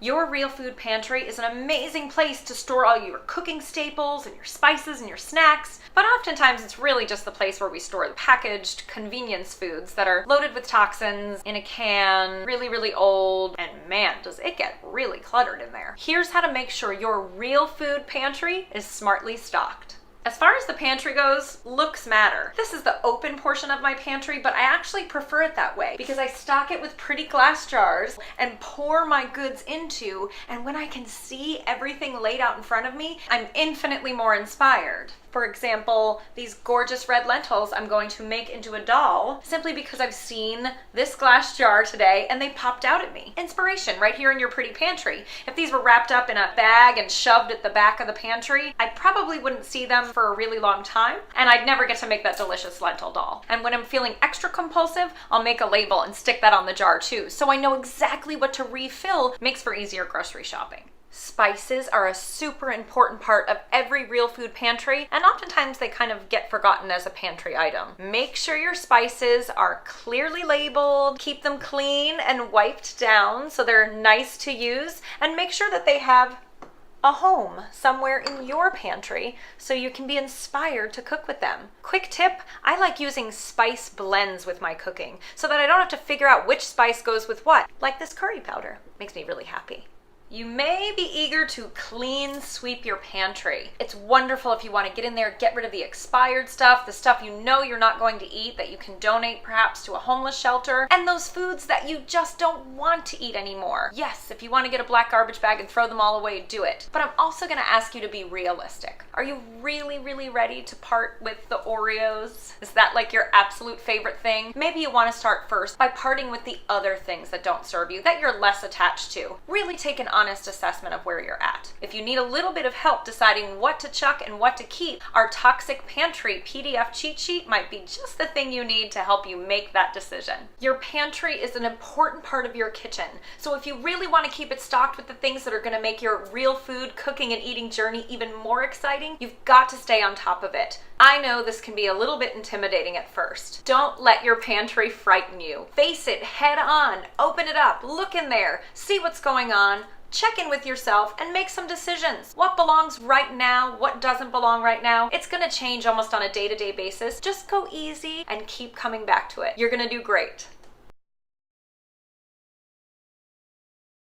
Your Real Food Pantry is an amazing place to store all your cooking staples and your spices and your snacks, but oftentimes it's really just the place where we store the packaged convenience foods that are loaded with toxins in a can, really old, and man, does it get really cluttered in there. Here's how to make sure your Real Food Pantry is smartly stocked. As far as the pantry goes, looks matter. This is the open portion of my pantry, but I actually prefer it that way because I stock it with pretty glass jars and pour my goods into, and when I can see everything laid out in front of me, I'm infinitely more inspired. For example, these gorgeous red lentils I'm going to make into a dal simply because I've seen this glass jar today and they popped out at me. Inspiration right here in your pretty pantry. If these were wrapped up in a bag and shoved at the back of the pantry, I probably wouldn't see them for a really long time, and I'd never get to make that delicious lentil dal. And when I'm feeling extra compulsive, I'll make a label and stick that on the jar too, so I know exactly what to refill. Makes for easier grocery shopping. Spices are a super important part of every Real Food Pantry, and oftentimes they kind of get forgotten as a pantry item. Make sure your spices are clearly labeled, keep them clean and wiped down so they're nice to use, and make sure that they have a home somewhere in your pantry so you can be inspired to cook with them. Quick tip, I like using spice blends with my cooking so that I don't have to figure out which spice goes with what, like this curry powder. Makes me really happy. You may be eager to clean sweep your pantry. It's wonderful if you want to get in there, get rid of the expired stuff, the stuff you know you're not going to eat that you can donate perhaps to a homeless shelter, and those foods that you just don't want to eat anymore. Yes, if you want to get a black garbage bag and throw them all away, do it. But I'm also going to ask you to be realistic. Are you really ready to part with the Oreos? Is that like your absolute favorite thing? Maybe you want to start first by parting with the other things that don't serve you, that you're less attached to. Really take an honest assessment of where you're at. If you need a little bit of help deciding what to chuck and what to keep, our Toxic Pantry PDF cheat sheet might be just the thing you need to help you make that decision. Your pantry is an important part of your kitchen, so if you really want to keep it stocked with the things that are going to make your real food cooking and eating journey even more exciting, you've got to stay on top of it. I know this can be a little bit intimidating at first. Don't let your pantry frighten you. Face it head on, open it up, look in there, see what's going on, check in with yourself and make some decisions. What belongs right now? What doesn't belong right now? It's gonna change almost on a day-to-day basis. Just go easy and keep coming back to it. You're gonna do great.